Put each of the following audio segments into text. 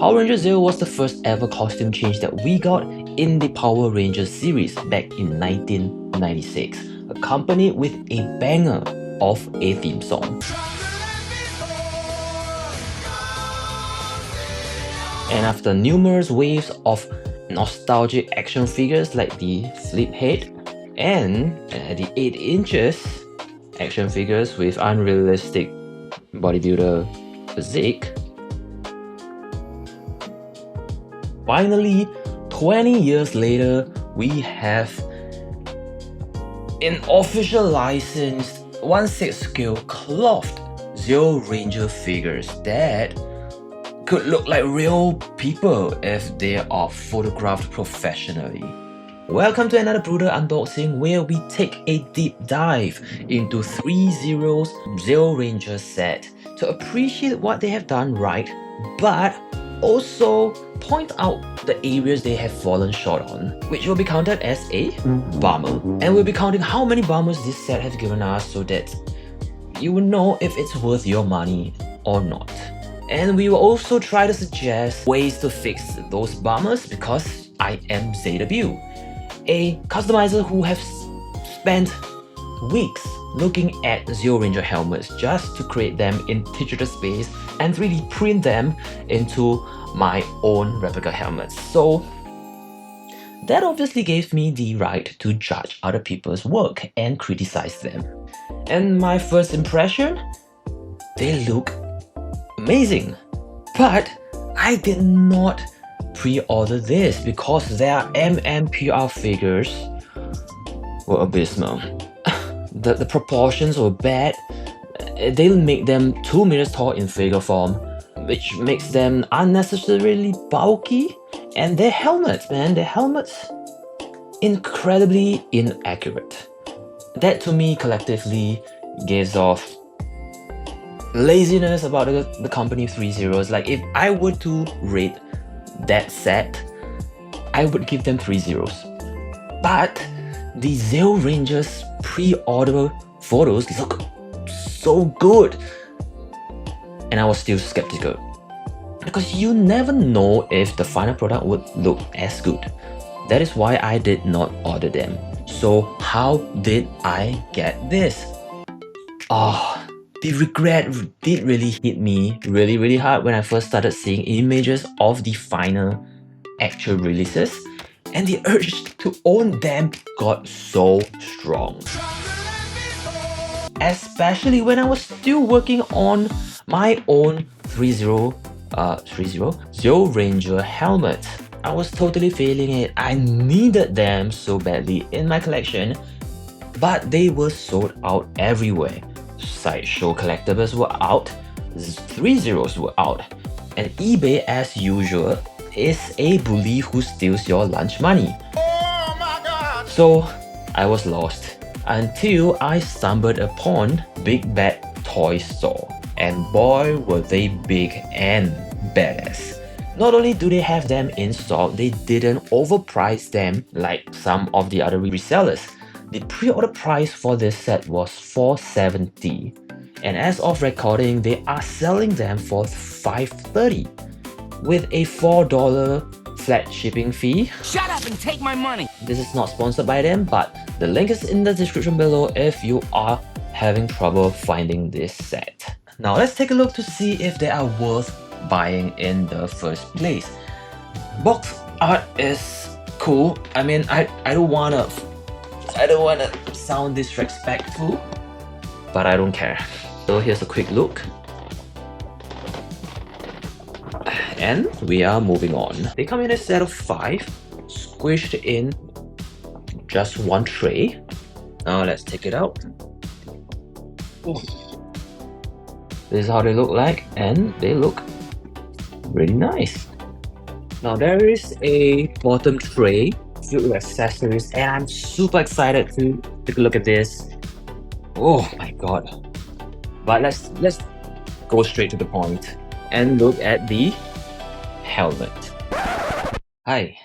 Power Ranger Zeo was the first ever costume change that we got in the Power Rangers series back in 1996, accompanied with a banger of a theme song. And after numerous waves of nostalgic action figures like the Flip Head and the 8 inches action figures with unrealistic bodybuilder physique, finally, 20 years later, we have an official licensed 1/6 scale clothed Zeo Ranger figures that could look like real people if they are photographed professionally. Welcome to another brutal unboxing where we take a deep dive into ThreeZero's Zeo Ranger set to appreciate what they have done right, but also point out the areas they have fallen short on, which will be counted as a bummer. And we'll be counting how many bummers this set has given us so that you will know if it's worth your money or not. And we will also try to suggest ways to fix those bummers because I am ZW, a customizer who has spent weeks looking at Zeo Ranger helmets just to create them in digital space and 3D print them into my own replica helmets. So that obviously gave me the right to judge other people's work and criticize them. And my first impression, they look amazing. But I did not pre-order this because their MMPR figures were abysmal. The proportions were bad. They make them 2 meters tall in figure form, which makes them unnecessarily bulky. And their helmets, man, their helmets, incredibly inaccurate. That to me collectively gives off laziness about the company ThreeZeros. Like, if I were to rate that set, I would give them 3 zeros. But the Zeo Rangers pre-order photos look so good, and I was still skeptical because you never know if the final product would look as good. That is why I did not order them. So how did I get this? The regret did really hit me really hard when I first started seeing images of the final actual releases, and the urge to own them got so strong. Especially when I was still working on my own ThreeZero Zeo Ranger helmet. I was totally feeling it. I needed them so badly in my collection, but they were sold out everywhere. Sideshow collectibles were out, ThreeZeros were out, and eBay, as usual, is a bully who steals your lunch money. Oh my God! So I was lost until I stumbled upon bigbadtoystore, and boy were they big and badass. Not only do they have them in stock, they didn't overprice them like some of the other resellers. The pre-order price for this set was $470, and as of recording, they are selling them for $530 with a $4 flat shipping fee. Shut up and take my money! This is not sponsored by them, but the link is in the description below if you are having trouble finding this set. Now let's take a look to see if they are worth buying in the first place. Box art is cool. I mean, I don't wanna sound disrespectful, but I don't care. So here's a quick look. And we are moving on. They come in a set of 5, squished in just one tray. Now let's take it out. Ooh. This is how they look like, and they look really nice. Now there is a bottom tray filled with accessories, and I'm super excited to take a look at this. Oh my god. But let's go straight to the point and look at the helmet. Hi.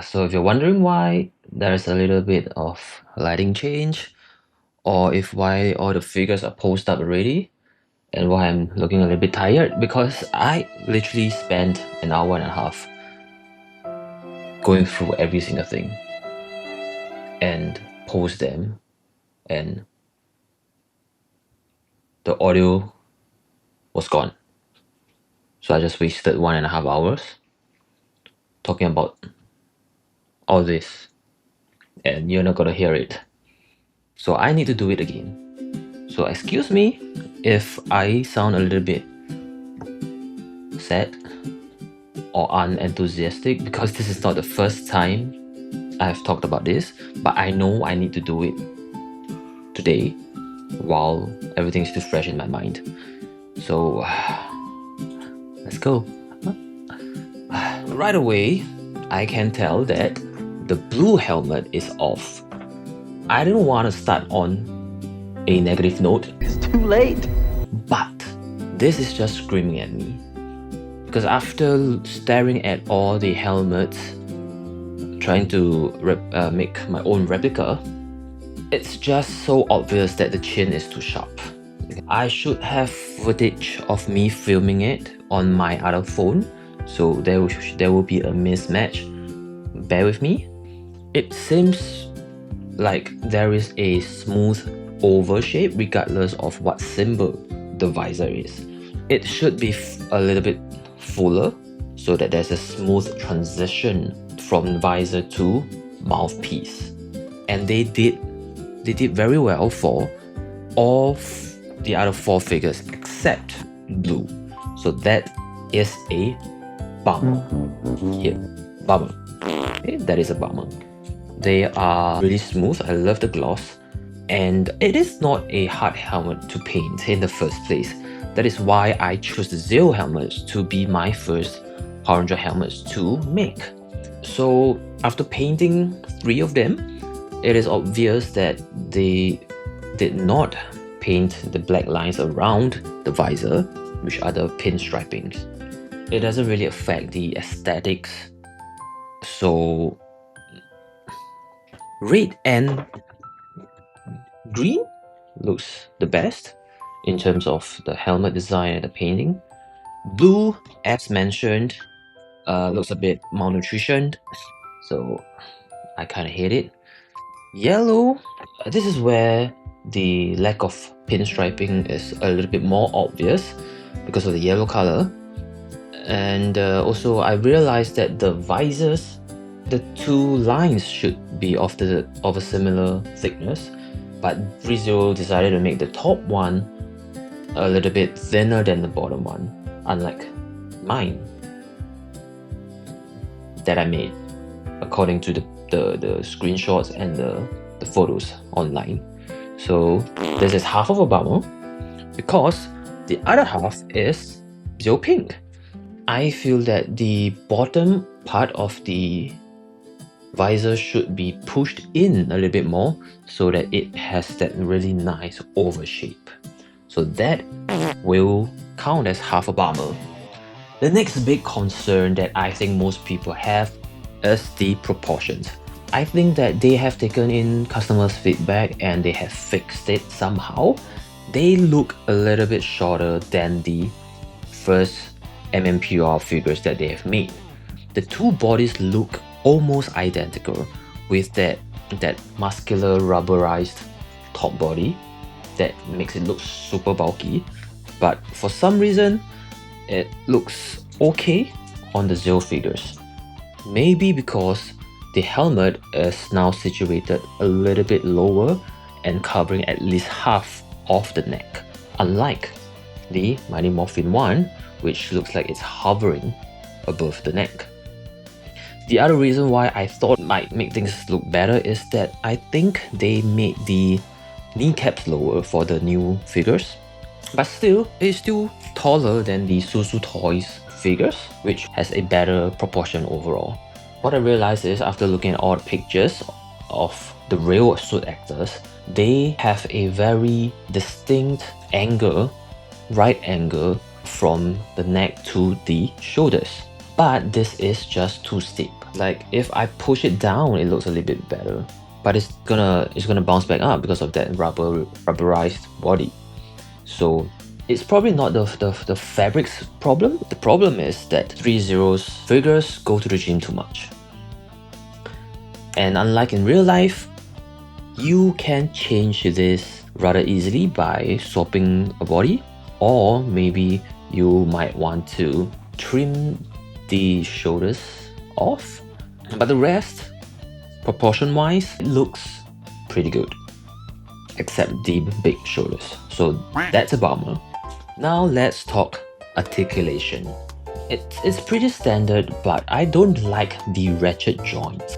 So if you're wondering why there's a little bit of lighting change, or if why all the figures are posed up already, and why I'm looking a little bit tired, because I literally spent an hour and a half going through every single thing and post them, and the audio was gone. So I just wasted 1.5 hours talking about all this, and you're not gonna hear it. So I need to do it again. So excuse me if I sound a little bit sad or unenthusiastic, because this is not the first time I've talked about this, but I know I need to do it today while everything's still fresh in my mind. So let's go. Right away, I can tell that the blue helmet is off. I didn't want to start on a negative note. It's too late. But this is just screaming at me. Because after staring at all the helmets, trying to make my own replica, it's just so obvious that the chin is too sharp. I should have footage of me filming it on my other phone, so there will be a mismatch. Bear with me. It seems like there is a smooth oval shape regardless of what symbol the visor is. It should be a little bit fuller so that there's a smooth transition from visor to mouthpiece. And they did very well for all the other 4 figures except blue. So that is a bummer. Here, bummer. Okay, that is a bummer. They are really smooth. I love the gloss. And it is not a hard helmet to paint in the first place. That is why I chose the Zeo helmets to be my first Power Ranger helmets to make. So after painting 3 of them, it is obvious that they did not paint the black lines around the visor, which are the pinstripings. It doesn't really affect the aesthetics. So red and green looks the best in terms of the helmet design and the painting. Blue, as mentioned, looks a bit malnutritioned, so I kind of hate it. Yellow, this is where the lack of pinstriping is a little bit more obvious because of the yellow color. And also I realized that the visors, the 2 lines should be of a similar thickness, but ThreeZero decided to make the top one a little bit thinner than the bottom one, unlike mine that I made according to the screenshots and the photos online. So this is half of a bummer because the other half is Zeo pink. I feel that the bottom part of the visor should be pushed in a little bit more so that it has that really nice oval shape. So that will count as half a bummer. The next big concern that I think most people have is the proportions. I think that they have taken in customers' feedback and they have fixed it somehow. They look a little bit shorter than the first MMPR figures that they have made. The 2 bodies look almost identical, with that muscular rubberized top body that makes it look super bulky, but for some reason it looks okay on the Zeo figures. Maybe because the helmet is now situated a little bit lower and covering at least half of the neck, unlike the Mighty Morphin one, which looks like it's hovering above the neck. The other reason why I thought might make things look better is that I think they made the kneecaps lower for the new figures, but still, it's still taller than the Susu Toys figures, which has a better proportion overall. What I realized is, after looking at all the pictures of the real suit actors, they have a very distinct angle, right angle from the neck to the shoulders. But this is just too steep. Like if I push it down, it looks a little bit better, but it's gonna bounce back up because of that rubberized body. So It's probably not the fabric's problem. The problem is that ThreeZero's figures go to the gym too much. And unlike in real life, you can change this rather easily by swapping a body, or maybe you might want to trim the shoulders off. But the rest, proportion-wise, it looks pretty good, except the big shoulders. So that's a bummer. Now let's talk articulation. It's pretty standard, but I don't like the ratchet joints.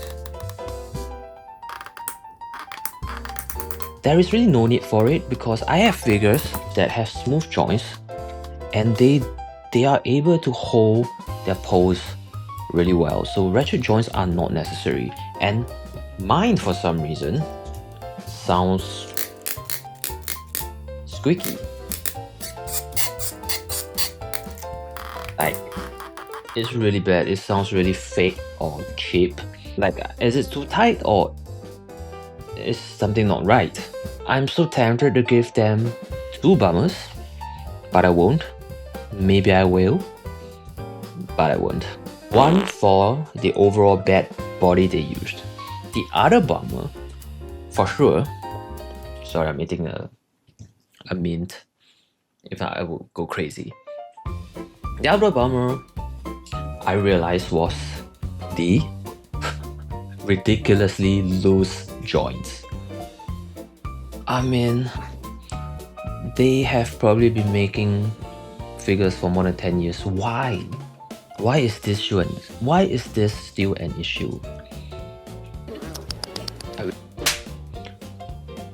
There is really no need for it because I have figures that have smooth joints and they are able to hold their pose really well. So ratchet joints are not necessary. And mine, for some reason, sounds squeaky. Like, it's really bad. It sounds really fake or cheap. Like, is it too tight or is something not right? I'm so tempted to give them 2 bummers, but I won't. Maybe I will, but I won't. One for the overall bad body they used. The other bummer, for sure. Sorry, I'm eating a mint. If not, I will go crazy. The other bummer I realized was the ridiculously loose joints. I mean, they have probably been making figures for more than 10 years. Why? Why is this still an issue?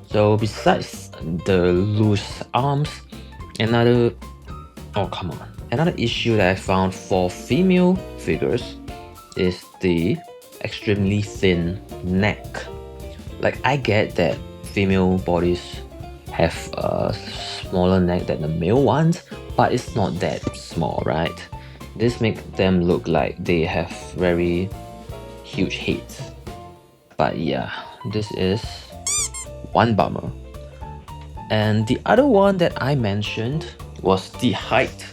So besides the loose arms, another issue that I found for female figures is the extremely thin neck. Like, I get that female bodies have a smaller neck than the male ones, but it's not that small, right? This makes them look like they have very huge heads. But yeah, this is one bummer. And the other one that I mentioned was the height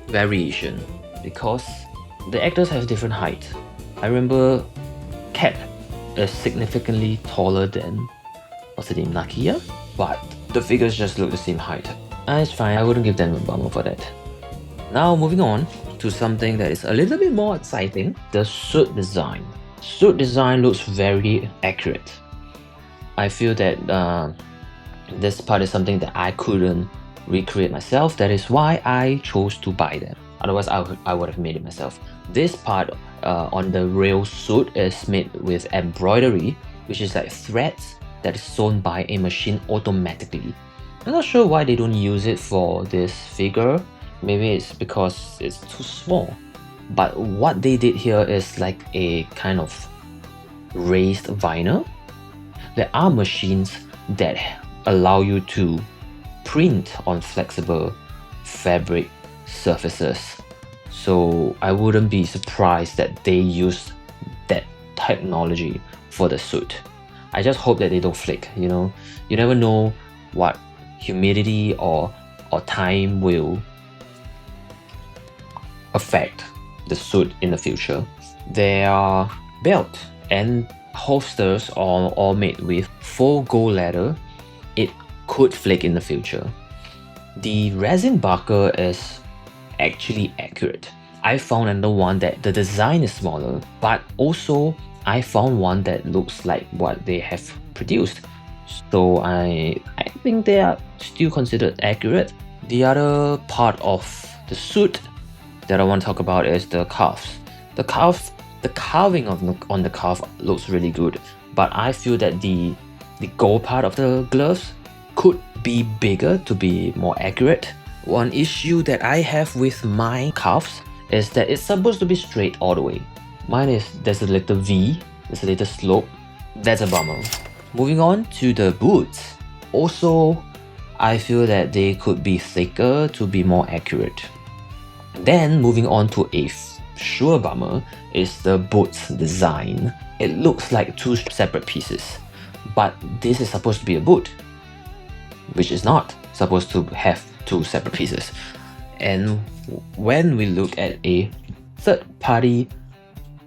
variation, because the actors have different height. I remember Cat is significantly taller than, what's the name, Nakia? But the figures just look the same height. And it's fine, I wouldn't give them a bummer for that. Now moving on to something that is a little bit more exciting, the suit design. Suit design looks very accurate. I feel that this part is something that I couldn't recreate myself. That is why I chose to buy them. Otherwise, I would have made it myself. This part on the real suit is made with embroidery, which is like threads that is sewn by a machine automatically. I'm not sure why they don't use it for this figure. Maybe it's because it's too small. But what they did here is like a kind of raised vinyl. There are machines that allow you to print on flexible fabric surfaces. So I wouldn't be surprised that they use that technology for the suit. I just hope that they don't flake, you know? You never know what humidity or time will affect the suit in the future. Their belt and holsters are all made with faux gold leather. It could flake in the future. The resin barker is actually accurate. I found another one that the design is smaller, but also I found one that looks like what they have produced. So I think they are still considered accurate. The other part of the suit that I want to talk about is the cuffs. The carving on the cuff looks really good, but I feel that the gold part of the gloves could be bigger to be more accurate. One issue that I have with my cuffs is that it's supposed to be straight all the way. There's a little V, there's a little slope. That's a bummer. Moving on to the boots. Also, I feel that they could be thicker to be more accurate. Then moving on to a sure bummer is the boot's design. It looks like 2 separate pieces, but this is supposed to be a boot, which is not. supposed to have two separate pieces. And when we look at a third-party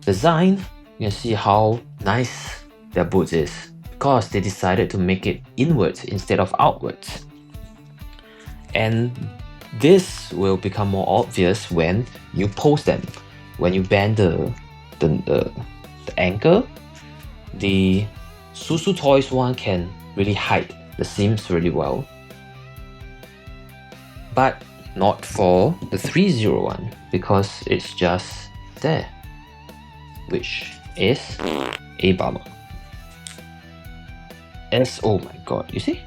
design, you can see how nice their boots is, because they decided to make it inwards instead of outwards. And this will become more obvious when you post them. When you bend the ankle, the Susu Toys one can really hide the seams really well, but not for the ThreeZero one, because it's just there, which is a bummer. Oh my god, you see?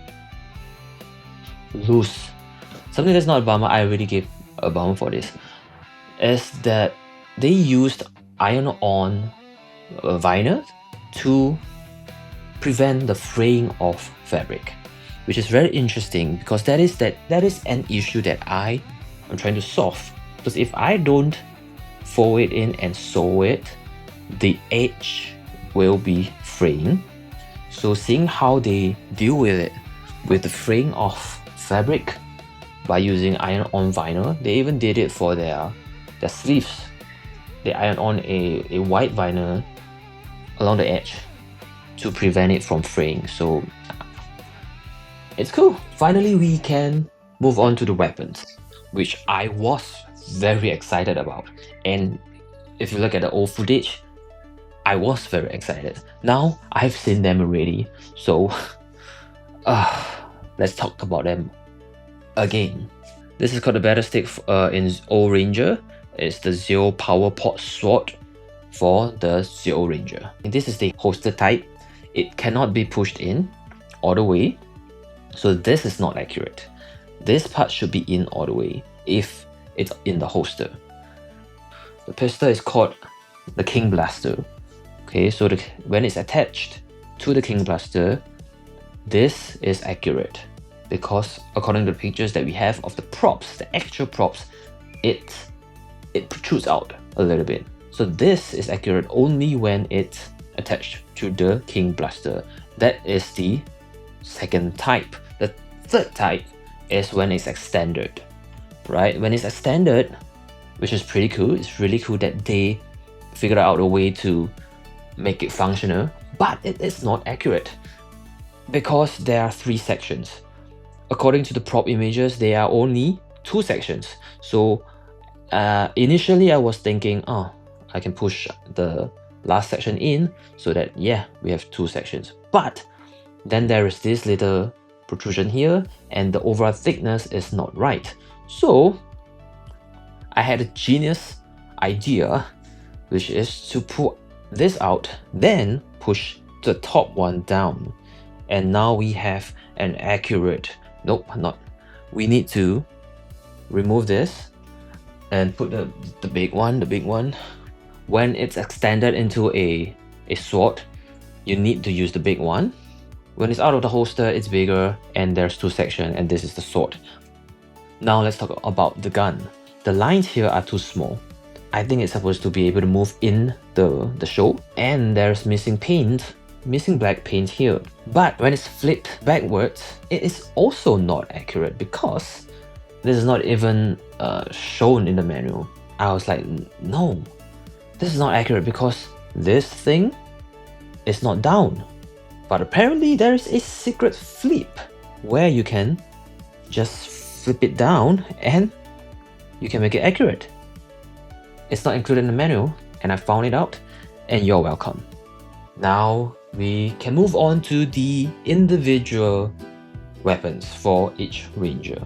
Loose. Something that's not a bummer, I really gave a bummer for this, is that they used iron-on vinyl to prevent the fraying of fabric, which is very interesting, because that is an issue that I am trying to solve. Because if I don't fold it in and sew it, the edge will be fraying. So seeing how they deal with it, with the fraying of fabric by using iron-on vinyl, they even did it for their sleeves. They iron on a white vinyl along the edge to prevent it from fraying. So it's cool. Finally, we can move on to the weapons, which I was very excited about. And if you look at the old footage, I was very excited. Now I've seen them already, so let's talk about them again. This is called the battle stick in Zeo Ranger. It's the Zeo Power Pot Sword for the Zeo Ranger. And this is the holster type. It cannot be pushed in all the way, so this is not accurate. This part should be in all the way if it's in the holster. The pistol is called the King Blaster. Okay, so when it's attached to the King Blaster, this is accurate, because according to the pictures that we have of the props, the actual props, it protrudes out a little bit. So this is accurate only when it's attached to the King Blaster. That is the second type. The third type is when it's extended, right? When it's extended, which is pretty cool. It's really cool that they figured out a way to make it functional, but it is not accurate because there are 3 sections. According to the prop images, there are only 2 sections. So initially I was thinking, oh, I can push the last section in so that, yeah, we have 2 sections. But then there is this little protrusion here and the overall thickness is not right. So I had a genius idea, which is to pull this out, then push the top one down. And now we have an accurate, nope, not. We need to remove this and put the big one, When it's extended into a sword, you need to use the big one. When it's out of the holster, it's bigger and there's 2 sections, and this is the sword. Now let's talk about the gun. The lines here are too small. I think it's supposed to be able to move in the show, and there's missing paint, missing black paint here. But when it's flipped backwards, it is also not accurate because this is not even shown in the manual. I was like, no, this is not accurate because this thing is not down. But apparently there is a secret flip where you can just flip it down and you can make it accurate. It's not included in the manual, and I found it out, and you're welcome. Now we can move on to the individual weapons for each ranger.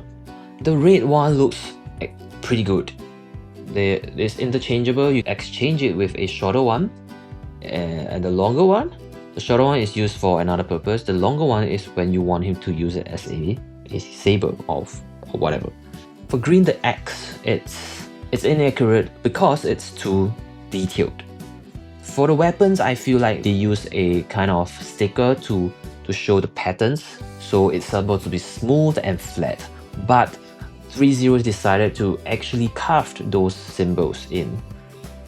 The red one looks pretty good. It's interchangeable. You exchange it with a shorter one, and the longer one. The shorter one is used for another purpose. The longer one is when you want him to use it as a saber or whatever. For green, the axe, it's inaccurate because it's too detailed. For the weapons, I feel like they use a kind of sticker to show the patterns, so it's supposed to be smooth and flat. But ThreeZero decided to actually carve those symbols in,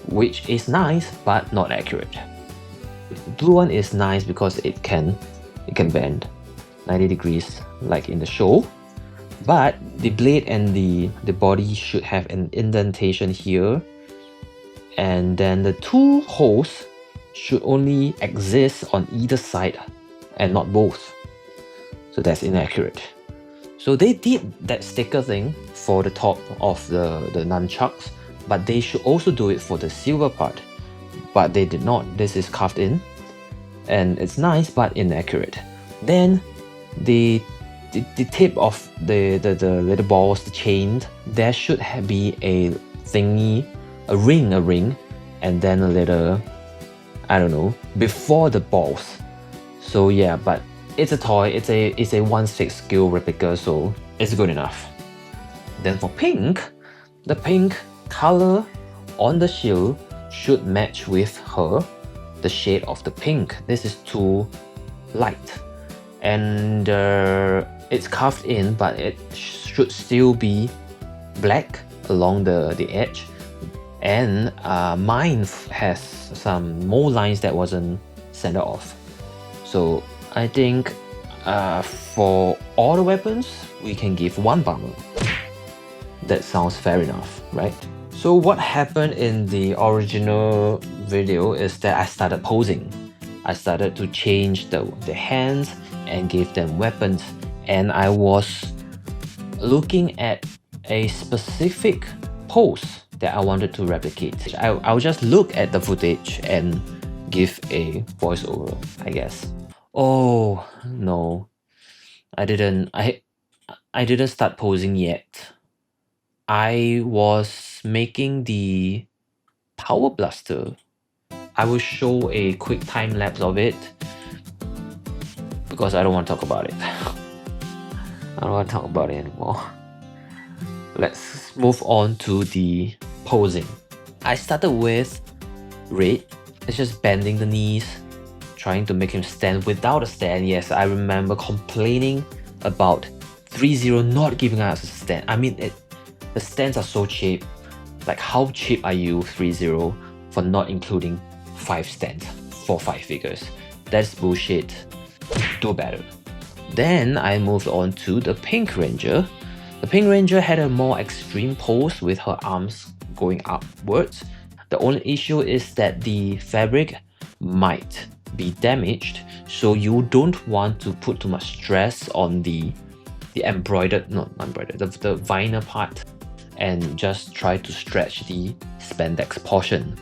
which is nice but not accurate. The blue one is nice because it can bend 90 degrees like in the show. But the blade and the body should have an indentation here, and then the two holes should only exist on either side and not both. So that's inaccurate. So they did that sticker thing for the top of the nunchucks, but they should also do it for the silver part. But they did not. This is carved in, and it's nice but inaccurate. Then the tip of the little balls, the chain, there should be a thingy, a ring, and then a little, I don't know, before the balls. So yeah, but it's a toy, it's a 1/6 scale replica, so it's good enough. Then for pink, the pink color on the shield should match with her, the shade of the pink. This is too light, and it's carved in, but it should still be black along the edge. And mine has some more lines that wasn't centered off. So I think for all the weapons, we can give 1 bomber. That sounds fair enough, right? So what happened in the original video is that I started posing. I started to change the hands and give them weapons, and I was looking at a specific pose that I wanted to replicate. I'll just look at the footage and give a voiceover, I guess. Oh no, I didn't start posing yet. I was making the power blaster. I will show a quick time lapse of it because I don't want to talk about it. I don't want to talk about it anymore. Let's move on to the posing. I started with red. It's just bending the knees, trying to make him stand without a stand. Yes, I remember complaining about ThreeZero not giving us a stand. I mean, the stands are so cheap. Like, how cheap are you, ThreeZero, for not including 5 stands for 5 figures? That's bullshit. Do better. Then I moved on to the Pink Ranger. The Pink Ranger had a more extreme pose with her arms going upwards. The only issue is that the fabric might be damaged, so you don't want to put too much stress on the embroidered, not embroidered, the vinyl part, and just try to stretch the spandex portion.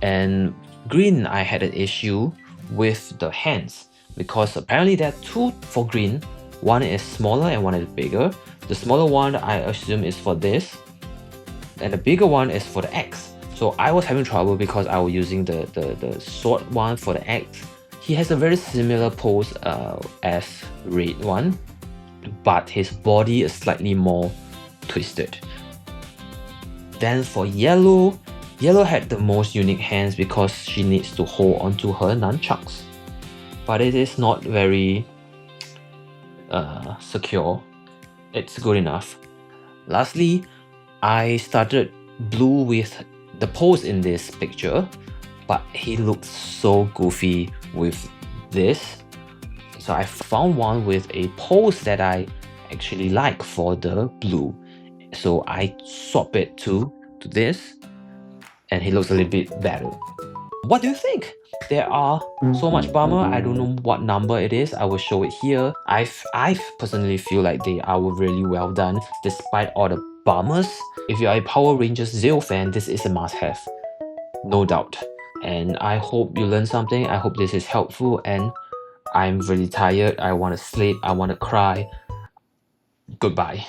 And green, I had an issue with the hands because apparently there are 2 for green. One is smaller and one is bigger. The smaller one I assume is for this, and the bigger one is for the X. So I was having trouble because I was using the short one for the X. He has a very similar pose as red one, but his body is slightly more twisted. Then for yellow, yellow had the most unique hands because she needs to hold onto her nunchucks, but it is not very secure. It's good enough. Lastly, I started blue with the pose in this picture, but he looks so goofy with this. So I found one with a pose that I actually like for the blue. So I swap it to this, and he looks a little bit better. What do you think? There are so much bomber. I don't know what number it is. I will show it here. I personally feel like they are really well done despite all the bombers. If you are a Power Rangers Zeo fan, this is a must-have, no doubt. And I hope you learned something. I hope this is helpful, and I'm really tired. I want to sleep. I want to cry. Goodbye.